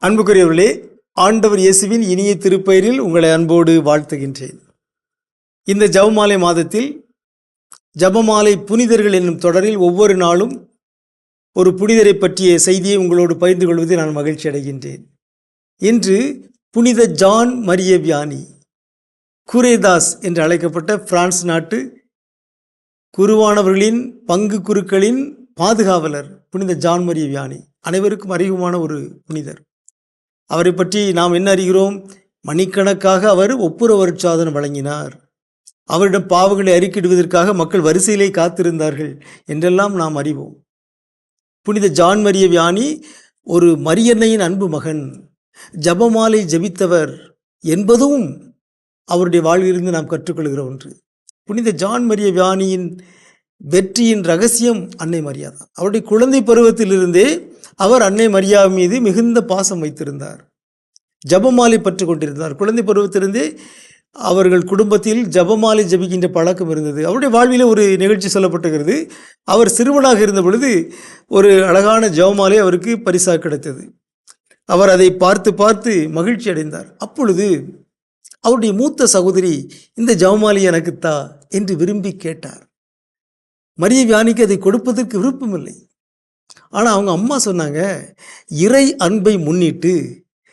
அன்புக்குரியவர்களே, ஆண்டவர் இயேசுவின் இனிய திருப்பெயரில் உங்களை அன்போடு வாழ்த்துகின்றேன். இந்த ஜெபமாலை மாதத்தில் ஜெபமாலை புனிதர்கள் என்னும் தொடரில் ஒவ்வொரு நாளும் ஒரு புனிதரை பற்றிய செய்தியை உங்களோடு பகிர்ந்து கொள்வதில் நான் மகிழ்ச்சி அடைகின்றேன். இன்று புனித ஜான் மரிய வியானி குரேதாஸ் என்று அழைக்கப்பட்ட பிரான்ஸ் நாட்டு குருவானவர்களின் பங்கு குருக்களின் பாதுகாவலர் புனித ஜான் மரிய வியானி அனைவருக்கும் அறிமுகமான ஒரு புனிதர். அவரை பற்றி நாம் என்ன அறிகிறோம்? மணிக்கணக்காக அவர் ஒப்புரவருட்சாதனம் வழங்கினார். அவரிடம் பாவங்களை அறிக்கையிடுவதற்காக மக்கள் வரிசையிலே காத்திருந்தார்கள் என்றெல்லாம் நாம் அறிவோம். புனித ஜான் மரிய வியானி ஒரு மரியன்னையின் அன்பு மகன், ஜபமாலை ஜபித்தவர் என்பதும் அவருடைய வாழ்விலிருந்து நாம் கற்றுக்கொள்கிற ஒன்று. புனித ஜான் மரிய வியானியின் வெற்றியின் ரகசியம் அன்னை மரியா தான். அவருடைய குழந்தை பருவத்திலிருந்தே அவர் அன்னை மரியா மீது மிகுந்த பாசம் வைத்திருந்தார். ஜபமாலை பற்று கொண்டிருந்தார். குழந்தை பருவத்திலிருந்தே அவர்கள் குடும்பத்தில் ஜபமாலை ஜபிக்கின்ற பழக்கம் இருந்தது. அவருடைய வாழ்விலே ஒரு நிகழ்ச்சி சொல்லப்பட்டுகிறது. அவர் சிறுவனாக இருந்த பொழுது ஒரு அழகான ஜபமாலை அவருக்கு பரிசாக கிடைத்தது. அவர் அதை பார்த்து பார்த்து மகிழ்ச்சி அடைந்தார். அப்பொழுது அவருடைய மூத்த சகோதரி, இந்த ஜபமாலை எனக்குத்தா என்று விரும்பி கேட்டார். மரிய வியானிக்கு அதை கொடுப்பதற்கு விருப்பமில்லை. ஆனால் அவங்க அம்மா சொன்னாங்க, இறை அன்பை முன்னிட்டு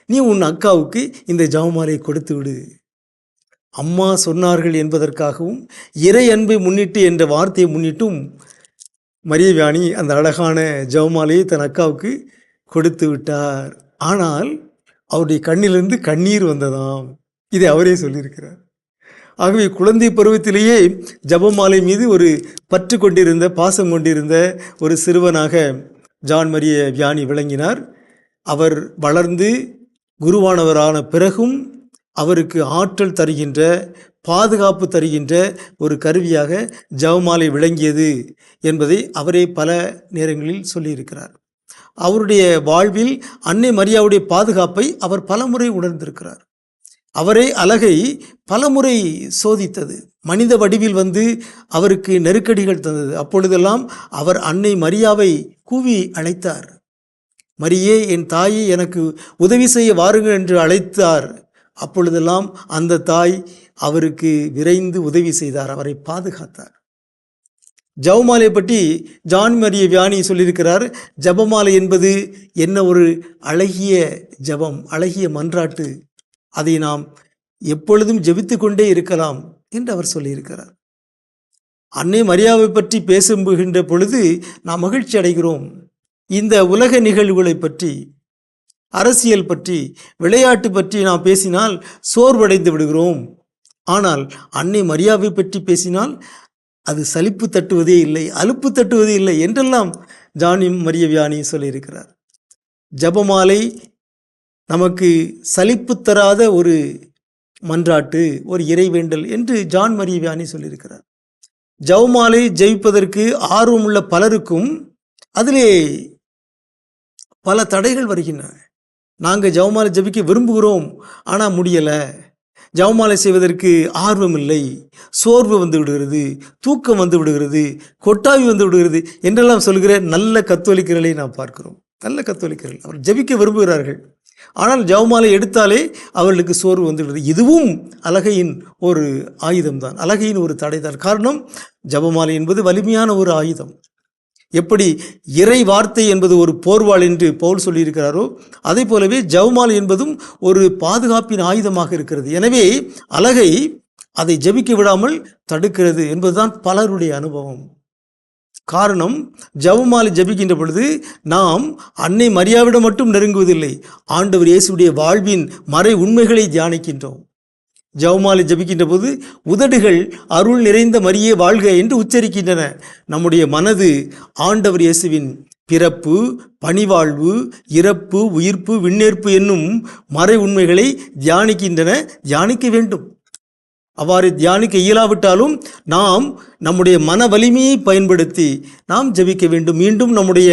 நீ உன் அக்காவுக்கு இந்த ஜபமாலையை கொடுத்து விடு. அம்மா சொன்னார்கள் என்பதற்காகவும் இறை அன்பை முன்னிட்டு என்ற வார்த்தையை முன்னிட்டும் மரிய வியானி அந்த அழகான ஜபமாலையை தன் அக்காவுக்கு கொடுத்து விட்டார். ஆனால் அவருடைய கண்ணிலிருந்து கண்ணீர் வந்ததாம். இதை அவரே சொல்லியிருக்கிறார். ஆகவே குழந்தை பருவத்திலேயே ஜபமாலை மீது ஒரு பற்று கொண்டிருந்த, பாசம் கொண்டிருந்த ஒரு சிறுவனாக ஜான் மரிய வியானி விளங்கினார். அவர் வளர்ந்து குருவானவரான பிறகும் அவருக்கு ஆற்றல் தருகின்ற, பாதுகாப்பு தருகின்ற ஒரு கருவியாக ஜபமாலை விளங்கியது என்பதை அவரே பல நேரங்களில் சொல்லியிருக்கிறார். அவருடைய வாழ்வில் அன்னை மரியாவுடைய பாதுகாப்பை அவர் பலமுறை உணர்ந்திருக்கிறார். அவரை அலகை பலமுறை சோதித்தது. மனித வடிவில் வந்து அவருக்கு நெருக்கடிகள் தந்தது. அப்பொழுதெல்லாம் அவர் அன்னை மரியாவை கூவி அழைத்தார். மரியே, என் தாயை எனக்கு உதவி செய்ய வாருங்கள் என்று அழைத்தார். அப்பொழுதெல்லாம் அந்த தாய் அவருக்கு விரைந்து உதவி செய்தார், அவரை பாதுகாத்தார். ஜபமாலை பற்றி ஜான் மரிய வியானி சொல்லியிருக்கிறார். ஜபமாலை என்பது என்ன ஒரு அழகிய ஜபம், அழகிய மன்றாட்டு. அதை நாம் எப்பொழுதும் ஜெபித்து கொண்டே இருக்கலாம் என்று அவர் சொல்லியிருக்கிறார். அன்னை மரியாவை பற்றி பேசுகின்ற பொழுது நாம் மகிழ்ச்சி அடைகிறோம். இந்த உலக நிகழ்வுகளை பற்றி, அரசியல் பற்றி, விளையாட்டு பற்றி நாம் பேசினால் சோர்வடைந்து விடுகிறோம். ஆனால் அன்னை மரியாவை பற்றி பேசினால் அது சலிப்பு தட்டுவதே இல்லை, அலுப்பு தட்டுவதே இல்லை என்றெல்லாம் ஜான் மரிய வியானி சொல்லியிருக்கிறார். ஜபமாலை நமக்கு சலிப்பு தராத ஒரு மன்றாட்டு, ஒரு இறைவேண்டல் என்று ஜான் மரிய வியானி சொல்லியிருக்கிறார். ஜபமாலை ஜெயிப்பதற்கு ஆர்வமுள்ள பலருக்கும் அதிலே பல தடைகள் வருகின்றன. நாங்கள் ஜபமாலை ஜபிக்க விரும்புகிறோம், ஆனால் முடியலை. ஜபமாலை செய்வதற்கு ஆர்வம் இல்லை, சோர்வு வந்து விடுகிறது, தூக்கம் வந்து விடுகிறது, கொட்டாவி வந்து விடுகிறது என்றெல்லாம் சொல்கிற நல்ல கத்தோலிக்கர்களை நாம் பார்க்கிறோம். நல்ல கத்தோலிக்கர்கள் அவர் ஜபிக்க விரும்புகிறார்கள், ஆனால் ஜபமாலை எடுத்தாலே அவர்களுக்கு சோர்வு வந்துவிடுது. இதுவும் அலகையின் ஒரு ஆயுதம்தான், அலகையின் ஒரு தடைதான். காரணம், ஜபமாலை என்பது வலிமையான ஒரு ஆயுதம். எப்படி இறை வார்த்தை என்பது ஒரு போர்வாள் என்று பவுல் சொல்லியிருக்கிறாரோ, அதே போலவே ஜபமாலை என்பதும் ஒரு பாதுகாப்பின் ஆயுதமாக இருக்கிறது. எனவே அலகை அதை ஜபிக்க விடாமல் தடுக்கிறது என்பதுதான் பலருடைய அனுபவம். காரணம், ஜபமாலை ஜபிக்கின்ற பொழுது நாம் அன்னை மரியாவிடம் மட்டும் நெருங்குவதில்லை, ஆண்டவர் இயேசுடைய வாழ்வின் மறை உண்மைகளை தியானிக்கின்றோம். ஜபமாலை ஜபிக்கின்ற போது உதடுகள் அருள் நிறைந்த மரியே வாழ்க என்று உச்சரிக்கின்றன. நம்முடைய மனது ஆண்டவர் இயேசுவின் பிறப்பு, பணிவாழ்வு, இறப்பு, உயிர்ப்பு, விண்ணேற்பு என்னும் மறை உண்மைகளை தியானிக்கின்றன, தியானிக்க வேண்டும். அவ்வாறு தியானிக்க இயலாவிட்டாலும் நாம் நம்முடைய மன வலிமையை பயன்படுத்தி நாம் ஜபிக்க வேண்டும். மீண்டும் நம்முடைய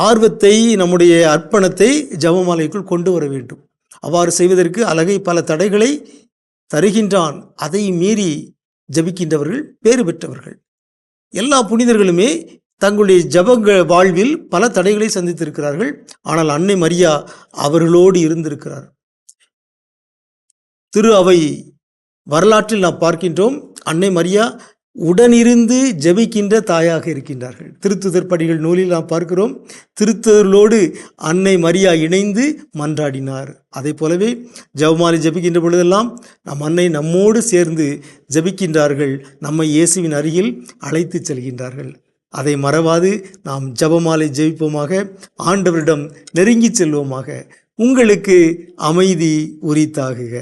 ஆர்வத்தை, நம்முடைய அர்ப்பணத்தை ஜபமாலைக்குள் கொண்டு வர வேண்டும். அவ்வாறு செய்வதற்கு அலகை பல தடைகளை தருகின்றான். அதை மீறி ஜபிக்கின்றவர்கள் பேறு பெற்றவர்கள். எல்லா புனிதர்களுமே தங்களுடைய ஜெப வாழ்வில் பல தடைகளை சந்தித்திருக்கிறார்கள். ஆனால் அன்னை மரியா அவர்களோடு இருந்திருக்கிறார். திரு அவை வரலாற்றில் நாம் பார்க்கின்றோம், அன்னை மரியா உடனிருந்து ஜெபிக்கின்ற தாயாக இருக்கின்றார்கள். திருத்துதர் பணிகள் நூலில் நாம் பார்க்கிறோம், திருத்துதர்களோடு அன்னை மரியா இணைந்து மன்றாடினார். அதை போலவே ஜெபமாலை ஜெபிக்கின்ற பொழுதெல்லாம் நம் அன்னை நம்மோடு சேர்ந்து ஜெபிக்கின்றார்கள், நம்மை இயேசுவின் அருகில் அழைத்து செல்கின்றார்கள். அதை மறவாது நாம் ஜெபமாலை ஜெபிப்போமாக, ஆண்டவரிடம் நெருங்கி செல்வோமாக. உங்களுக்கு அமைதி உரித்தாகுக.